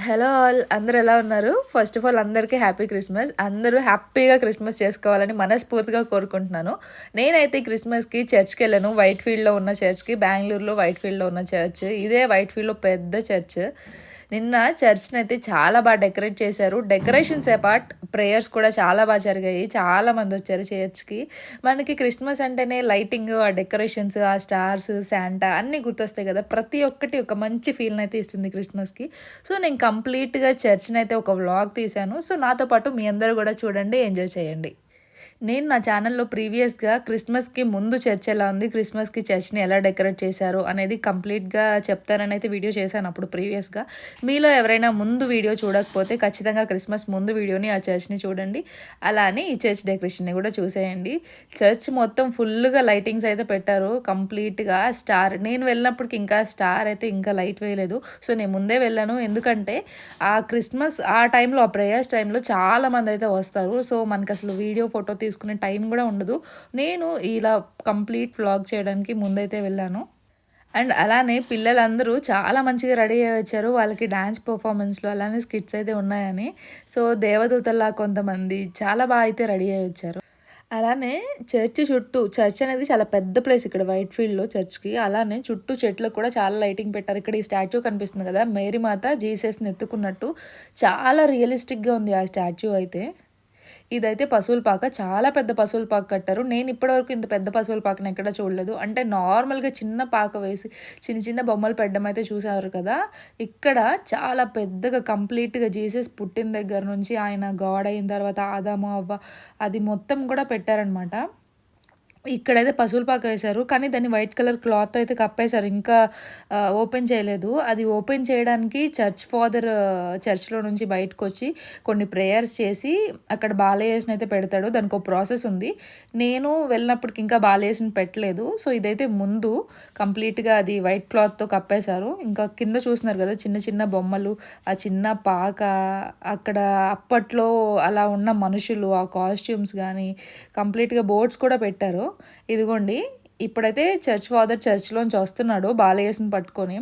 Hello all అందరూ ఎలా ఉన్నారు? ఫస్ట్ ఆఫ్ ఆల్ అందరికీ హ్యాపీ క్రిస్మస్. అందరూ హ్యాపీగా క్రిస్మస్ చేసుకోవాలని మనస్ఫూర్తిగా కోరుకుంటున్నాను. నేనైతే క్రిస్మస్‌కి చర్చ్‌కెళ్ళాను. వైట్ ఫీల్డ్‌లో ఉన్న చర్చ్‌కి. బెంగుళూరులో వైట్ ఫీల్డ్‌లో ఉన్న చర్చ్. ఇదే వైట్ ఫీల్డ్‌లో పెద్ద చర్చ్. నిన్న చర్చ్‌నైతే చాలా డెకరేట్ చేశారు. డెకరేషన్స్ అపార్ట్ ప్రేయర్స్ కూడా చాలా జరిగాయి. చాలా మందొచ్చారు చర్చ్‌కి. మనకి క్రిస్మస్ అంటేనే లైటింగ్, ఆ డెకరేషన్స్, ఆ స్టార్స్, శాంటా అన్నీ గుర్తొస్తాయి కదా! ప్రతి ఒక్కటి ఒక మంచి ఫీల్‌నైతే ఇస్తుంది క్రిస్మస్‌కి. సో, నేను కంప్లీట్‌గా చర్చ్‌నైతే ఒక వ్లాగ్ తీశాను. సో, నాతో పాటు మీ అందరూ గూడా చూడండి, ఎంజాయ్ చేయండి. నేను నా ఛానల్‌లో ప్రీవియస్‌గా క్రిస్మస్‌కి ముందు చర్చ్ ఎలా ఉంది, క్రిస్మస్‌కి చర్చ్‌ని ఎలా డెకరేట్ చేశారు అనేది కంప్లీట్‌గా చెప్తాననైతే వీడియో చేశాను అప్పుడు ప్రీవియస్‌గా. మీలో ఎవరైనా ముందు వీడియో చూడకపోతే ఖచ్చితంగా క్రిస్మస్ ముందు వీడియోని ఆ చర్చ్‌ని చూడండి. అలానే ఈ చర్చ్ డెకరేషన్‌ని కూడా చూసేయండి. చర్చ్ మొత్తం ఫుల్‌గా లైటింగ్స్ అయితే పెట్టారు. కంప్లీట్‌గా స్టార్ నేను వెళ్ళినప్పటికి ఇంకా స్టార్ అయితే ఇంకా లైట్ వేయలేదు. సో, నేను ముందే వెళ్ళాను. ఎందుకంటే ఆ క్రిస్మస్ ఆ టైంలో ఆ ప్రేయర్స్ టైంలో చాలామంది అయితే వస్తారు. సో, మనకసలు వీడియో, ఫోటో తీసుకునే టైం గూడా ఉండదు. నేను ఇలా కంప్లీట్ వ్లాగ్ చేయడానికి ముందైతే వెళ్ళాను. అండ్ అలానే పిల్లలందరూ చాలా మంచిగా రెడీ అయ్యి వచ్చారు. వాళ్ళకి డాన్స్ పెర్ఫార్మన్స్‌లు అలానే స్కిట్స్ అయితే ఉన్నాయని. సో, దేవదూతల్లా కొంతమంది చాలా అయితే రెడీ అయ్యి వచ్చారు. అలానే చర్చ్ అనేది చాలా పెద్ద ప్లేస్ ఇక్కడ వైట్ ఫీల్డ్‌లో చర్చ్‌కి. అలానే చుట్టూ చెట్లకు కూడా చాలా లైటింగ్ పెట్టారు. ఇక్కడ ఈ స్టాచ్యూ కనిపిస్తుంది కదా! మేరీ మాత జీసస్‌ని ఎత్తుకున్నట్టు చాలా రియలిస్టిక్‌గా ఉంది ఆ స్టాచ్యూ అయితే. ఇదైతే పశువుల పాక. చాలా పెద్ద పశువుల పాక కట్టారు. నేను ఇప్పటివరకు ఇంత పెద్ద పశువుల పాకని ఎక్కడ చూడలేదు. అంటే నార్మల్‌గా చిన్న పాక వేసి చిన్న చిన్న బొమ్మలు పెట్టడం అయితే చూసారు కదా! ఇక్కడ చాలా పెద్దగా కంప్లీట్‌గా జీసస్ పుట్టిన దగ్గర నుంచి ఆయన గాడ్ అయిన తర్వాత ఆదాము, అవ్వ అది మొత్తం కూడా పెట్టారనమాట. ఇక్కడైతే పశువుల పాక వేశారు. కానీ దాన్ని వైట్ కలర్ క్లాత్‌తో అయితే కప్పేశారు. ఇంకా ఓపెన్ చేయలేదు. అది ఓపెన్ చేయడానికి చర్చ్ ఫాదర్ చర్చ్‌లో నుంచి బయటకొచ్చి కొన్ని ప్రేయర్స్ చేసి అక్కడ బాలయేసునైతే పెడతాడు. దానికో ప్రాసెస్ ఉంది. నేను వెళ్ళినప్పటికి ఇంకా బాలయేసుని పెట్టలేదు. సో, ఇదైతే ముందు కంప్లీట్‌గా అది వైట్ క్లాత్‌తో కప్పేశారు. ఇంకా కింద చూస్తున్నారు కదా! చిన్న చిన్న బొమ్మలు, ఆ చిన్న పాక, అక్కడ అప్పట్లో అలా ఉన్న మనుషులు, ఆ కాస్ట్యూమ్స్ గానీ కంప్లీట్‌గా బోర్డ్స్ కూడా పెట్టారు. ఇదిగోండి ఇప్పుడైతే చర్చ్ ఫాదర్ చర్చ్‌లోంచి వస్తున్నాడు బాలయేసుని పట్టుకొని.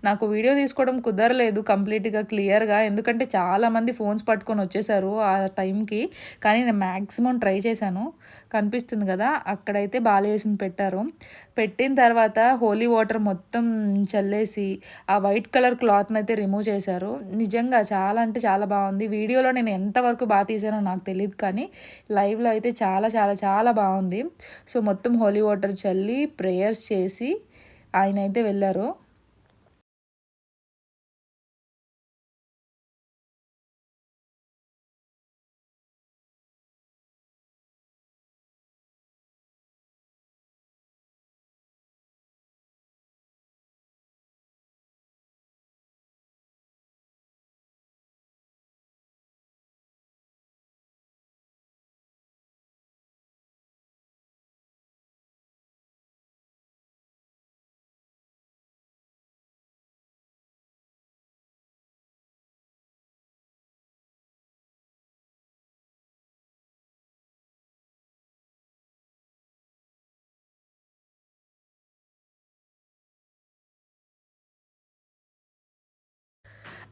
నాకు వీడియో తీసుకోవడం కుదరలేదు కంప్లీట్‌గా క్లియర్‌గా. ఎందుకంటే చాలామంది ఫోన్స్ పట్టుకొని వచ్చేసారు ఆ టైంకి. కానీ నేను మాక్సిమం ట్రై చేశాను. కనిపిస్తుంది కదా! అక్కడైతే బాలయేసుని పెట్టారు. పెట్టిన తర్వాత హోలీ వాటర్ మొత్తం చల్లేసి ఆ వైట్ కలర్ క్లాత్‌నైతే రిమూవ్ చేశారు. నిజంగా చాలా అంటే చాలా బాగుంది. వీడియోలో నేను ఎంతవరకు తీశానో నాకు తెలీదు కానీ లైవ్‌లో అయితే చాలా చాలా చాలా బాగుంది. సో, మొత్తం హోలీ వాటర్ చల్లి ప్రేయర్స్ చేసి ఆయనైతే వెళ్లారు.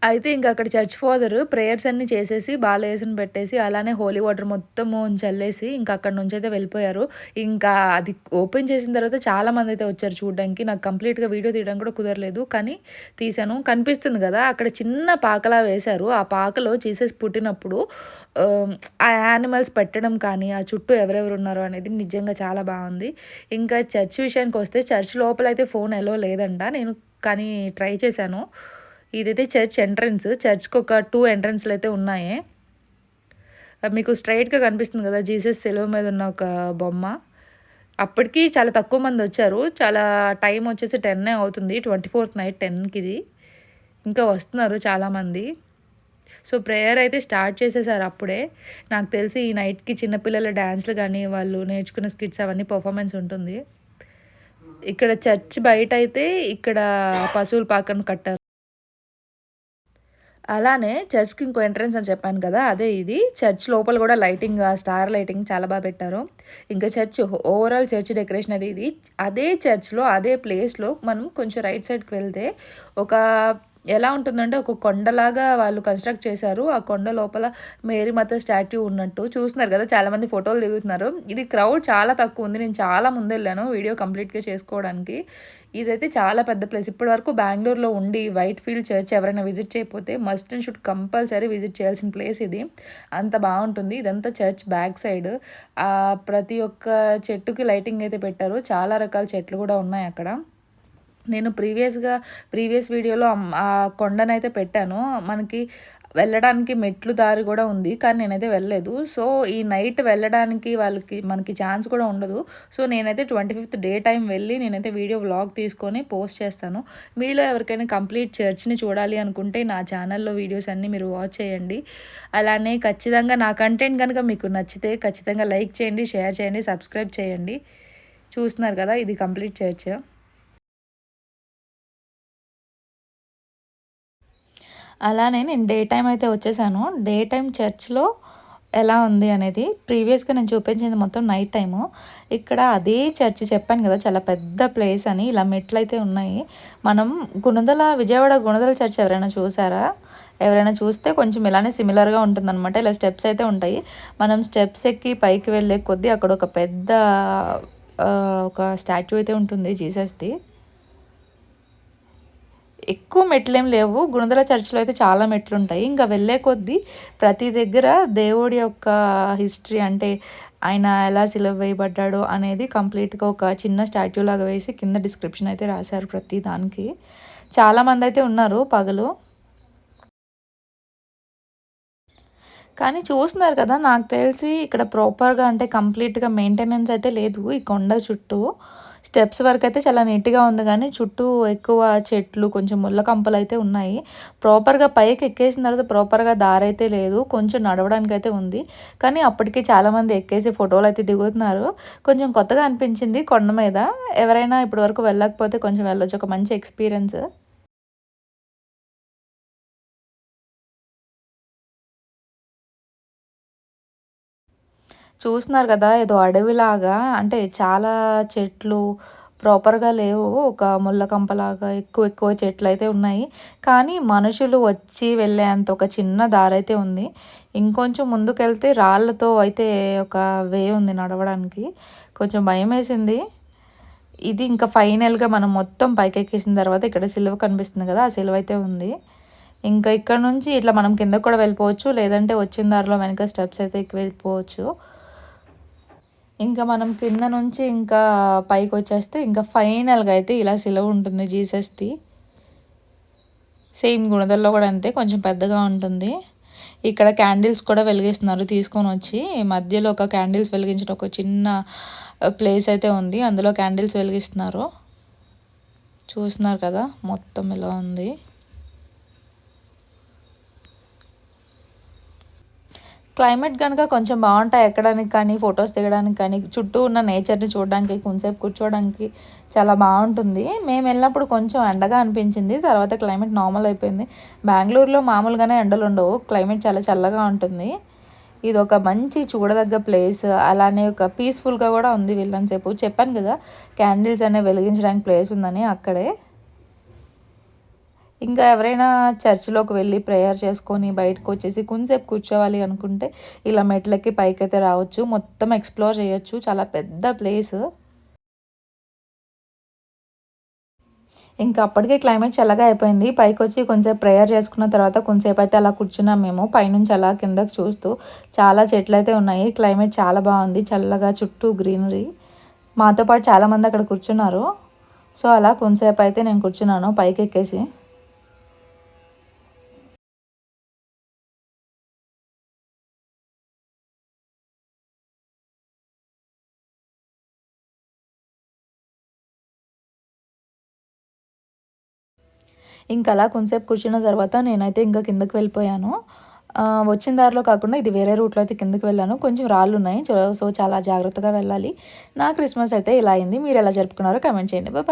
అయితే ఇంక అక్కడ చర్చ్ ఫాదరు ప్రేయర్స్ అన్నీ చేసేసి బాలయేసుని పెట్టేసి, అలానే హోలీ వాటర్ మొత్తము చల్లేసి ఇంక అక్కడి నుంచైతే వెళ్ళిపోయారు. ఇంకా అది ఓపెన్ చేసిన తర్వాత చాలామందైతే వచ్చారు చూడ్డానికి. నాకు కంప్లీట్‌గా వీడియో తీయడం కూడా కుదరలేదు. కానీ తీశాను. కనిపిస్తుంది గదా! అక్కడ చిన్న పాకలా వేశారు. ఆ పాకలో జీసస్ పుట్టినప్పుడు ఆ యానిమల్స్ పెట్టడం కానీ, ఆ చుట్టూ ఎవరెవరున్నారో అనేది నిజంగా చాలా బావుంది. ఇంకా చర్చ్ విషయానికొస్తే చర్చ్ లోపలైతే ఫోన్ ఎలో లేదంట. నేను కానీ ట్రై చేశాను. ఇదైతే చర్చ్ ఎంట్రన్స్. చర్చ్‌కి ఒక 2 ఎంట్రన్స్‌లయితే ఉన్నాయి. మీకు స్ట్రెయిట్‌గా కనిపిస్తుంది కదా! జీసస్ శిలువ మీద ఉన్న ఒక బొమ్మ. అప్పటికి చాలా తక్కువ మందొచ్చారు. చాలా టైం వచ్చేసి 10 అవుతుంది. 24థ్ నైట్ 10కిది. ఇంకా వస్తున్నారు చాలామంది. సో, ప్రేయర్ అయితే స్టార్ట్ చేసేసారు అప్పుడే. నాకు తెలిసి ఈ నైట్‌కి చిన్నపిల్లల డాన్స్‌లు గానీ, వాళ్ళు నేర్చుకున్న స్కిట్స్ అవన్నీ పెర్ఫార్మన్స్ ఉంటుంది. ఇక్కడ చర్చ్ బయటైతే ఇక్కడ పశువుల పాకను కట్టారు. అలానే చర్చ్‌కి ఇంకో ఎంట్రన్స్ అని చెప్పాను కదా! అదే ఇది. చర్చ్ లోపల గూడా లైటింగ్, స్టార్ లైటింగ్ చాలా పెట్టారు. ఇంకా చర్చ్ ఓవరాల్ చర్చ్ డెకరేషన్ అది ఇది. అదే చర్చ్‌లో, అదే ప్లేస్‌లో మనం కొంచెం రైట్ సైడ్‌కి వెళ్తే ఒక ఎలా ఉంటుందంటే ఒక కొండలాగా వాళ్ళు కన్స్ట్రక్ట్ చేశారు. ఆ కొండ లోపల మేరీ మాత స్టాట్యూ ఉన్నట్టు. చూస్తున్నారు కదా! చాలామంది ఫోటోలు దిగుతున్నారు. ఇది క్రౌడ్ చాలా తక్కువ ఉంది. నేను చాలా ముందెళ్ళాను వీడియో కంప్లీట్‌గా చేసుకోవడానికి. ఇదైతే చాలా పెద్ద ప్లేస్. ఇప్పటివరకు బెంగుళూరులో ఉండి వైట్ ఫీల్డ్ చర్చ్ ఎవరైనా విజిట్ చేయకపోతే must and should compulsory visit చేయాల్సిన ప్లేస్ ఇది. అంత బావుంటుంది. ఇదంతా చర్చ్ బ్యాక్ సైడ్. ప్రతి ఒక్క చెట్టుకి లైటింగ్ అయితే పెట్టారు. చాలా రకాల చెట్లు కూడా ఉన్నాయి అక్కడ. నేను ప్రీవియస్ వీడియోలో ఆ కొండనైతే పెట్టాను. మనకి వెళ్ళడానికి మెట్లు దారి కూడా ఉంది. కానీ నేనైతే వెళ్ళలేదు. సో, ఈ నైట్ వెళ్ళడానికి మనకి ఛాన్స్ కూడా ఉండదు. సో, నేనైతే 25th డే టైమ్ వెళ్ళి నేనైతే వీడియో వ్లాగ్ తీసుకొని పోస్ట్ చేస్తాను. మీలో ఎవరికైనా కంప్లీట్ చర్చ్‌ని చూడాలి అనుకుంటే నా ఛానల్‌లో వీడియోస్ అన్నీ మీరు వాచ్ చేయండి. అలానే ఖచ్చితంగా నా కంటెంట్ కనుక మీకు నచ్చితే ఖచ్చితంగా లైక్ చేయండి, షేర్ చేయండి, సబ్స్క్రైబ్ చేయండి. చూస్తున్నారు కదా! ఇది కంప్లీట్ చర్చ్. అలానే నేను డే టైమ్ అయితే వచ్చేసాను. డే టైమ్ చర్చ్‌లో ఎలా ఉంది అనేది ప్రీవియస్‌గా నేను చూపించింది మొత్తం నైట్ టైము. ఇక్కడ అదే చర్చ్ చెప్పాను కదా! చాలా పెద్ద ప్లేస్ అని. ఇలా మెట్లయితే ఉన్నాయి. మనం విజయవాడ గుణదల చర్చ్ ఎవరైనా చూసారా? ఎవరైనా చూస్తే కొంచెం ఇలానే సిమిలర్‌గా ఉంటుందనమాట. ఇలా స్టెప్స్ అయితే ఉంటాయి. మనం స్టెప్స్ ఎక్కి పైకి వెళ్ళే కొద్దీ అక్కడ ఒక పెద్ద ఒక స్టాట్యూ అయితే ఉంటుంది జీసస్‌ది. ఎక్కువ మెట్లేం లేవు. గుణదల చర్చ్‌లో అయితే చాలా మెట్లుంటాయి. ఇంకా వెళ్ళే కొద్దీ ప్రతి దగ్గర దేవుడి యొక్క హిస్టరీ అంటే ఆయన ఎలా సిలువ వేయబడ్డాడో అనేది కంప్లీట్‌గా ఒక చిన్న స్టాట్యూ లాగా వేసి కింద డిస్క్రిప్షన్ అయితే రాశారు ప్రతి దానికి. చాలామందైతే ఉన్నారు పగలు. కానీ చూస్తున్నారు కదా! నాకు తెలిసి ఇక్కడ ప్రాపర్‌గా అంటే కంప్లీట్‌గా మెయింటెనెన్స్ అయితే లేదు ఈ కొండ చుట్టూ. స్టెప్స్ వరకైతే చాలా నీట్‌గా ఉంది గానీ, చుట్టూ ఎక్కువ చెట్లు, కొంచెం ముళ్ళ కంపలైతే ఉన్నాయి. ప్రాపర్‌గా పైకి ఎక్కేసిన తర్వాత ప్రాపర్‌గా దారైతే లేదు. కొంచెం నడవడానికైతే ఉంది. కానీ అప్పటికి చాలామంది ఎక్కేసి ఫోటోలైతే దిగుతున్నారు. కొంచెం కొత్తగా అనిపించింది కొండ మీద. ఎవరైనా ఇప్పటి వరకు వెళ్ళకపోతే కొంచెం వెళ్ళొచ్చు. ఒక మంచి ఎక్స్‌పీరియన్స్. చూస్తున్నారు కదా! ఏదో అడవిలాగా అంటే చాలా చెట్లు ప్రాపర్‌గా లేవు. ఒక ముళ్ళ కంపలాగా ఎక్కువ చెట్లయితే ఉన్నాయి. కానీ మనుషులు వచ్చి వెళ్ళేంత ఒక చిన్న దారైతే ఉంది. ఇంకొంచెం ముందుకెళ్తే రాళ్ళతో అయితే ఒక వే ఉంది నడవడానికి. కొంచెం భయమేసింది. ఇది ఇంకా ఫైనల్‌గా మనం మొత్తం పైకెక్కేసిన తర్వాత ఇక్కడ సిలువ కనిపిస్తుంది కదా! ఆ సిలువైతే ఉంది. ఇంకా ఇక్కడ నుంచి ఇట్లా మనం కిందకి కూడా వెళ్ళిపోవచ్చు. లేదంటే వచ్చిన దారిలో వెనక స్టెప్స్ అయితే ఎక్కి వెళ్ళిపోవచ్చు. ఇంకా మనం కింద నుంచి ఇంకా పైకొచ్చేస్తే ఇంకా ఫైనల్‌గా అయితే ఇలా సిలువ ఉంటుంది జీసస్‌ది. సేమ్ గుణదల్లో కూడా అంతే కొంచెం పెద్దగా ఉంటుంది. ఇక్కడ క్యాండిల్స్ కూడా వెలిగిస్తున్నారు తీసుకొనొచ్చి. మధ్యలో ఒక క్యాండిల్స్ వెలిగించిన ఒక చిన్న ప్లేస్ అయితే ఉంది. అందులో క్యాండిల్స్ వెలిగిస్తున్నారు. చూస్తున్నారు కదా! మొత్తం ఇలా ఉంది. క్లైమేట్ కనుక కొంచెం బాగుంటాయి ఎక్కడానికి కానీ, ఫొటోస్ దిగడానికి కానీ, చుట్టూ ఉన్న నేచర్‌ని చూడడానికి, కొంచెంసేపు కూర్చోవడానికి చాలా బాగుంటుంది. మేము వెళ్ళినప్పుడు కొంచెం ఎండగా అనిపించింది. తర్వాత క్లైమేట్ నార్మల్ అయిపోయింది. బెంగుళూరులో మామూలుగానే ఎండలుండవు. క్లైమేట్ చాలా చల్లగా ఉంటుంది. ఇది ఒక మంచి చూడదగ్గ ప్లేస్. అలానే ఒక పీస్‌ఫుల్‌గా కూడా ఉంది వెళ్ళినంతసేపు. చెప్పాను కదా! క్యాండిల్స్ అనేవి వెలిగించడానికి ప్లేస్ ఉందని అక్కడే. ఇంకా ఎవరైనా చర్చిలోకి వెళ్ళి ప్రేయర్ చేసుకొని బయటకు వచ్చేసి కొంచెంసేపు కూర్చోవాలి అనుకుంటే ఇలా మెట్లెక్కి పైకైతే రావచ్చు. మొత్తం ఎక్స్‌ప్లోర్ చేయొచ్చు. చాలా పెద్ద ప్లేస్. ఇంకా అప్పటికే క్లైమేట్ చల్లగా అయిపోయింది. పైకొచ్చి కొంచెంసేపు ప్రేయర్ చేసుకున్న తర్వాత కొంచెంసేపు అయితే అలా కూర్చున్నాం మేము. పైనుంచి అలా కిందకి చూస్తూ చాలా చెట్లయితే ఉన్నాయి. క్లైమేట్ చాలా బాగుంది. చల్లగా చుట్టూ గ్రీనరీ. మాతో పాటు చాలామంది అక్కడ కూర్చున్నారు. సో, అలా కొంచెంసేపు అయితే నేను కూర్చున్నాను పైకెక్కేసి. ఇంకా అలా కొంతసేపు కూర్చున్న తర్వాత నేనైతే ఇంకా కిందకి వెళ్ళిపోయాను. వచ్చిన దారిలో కాకుండా ఇది వేరే రూట్‌లో అయితే కిందకి వెళ్ళాను. కొంచెం రాళ్ళున్నాయి. సో, చాలా జాగ్రత్తగా వెళ్ళాలి. నా క్రిస్మస్ అయితే ఇలా అయింది. మీరెలా జరుపుకున్నారో కామెంట్ చేయండి. బాయ్.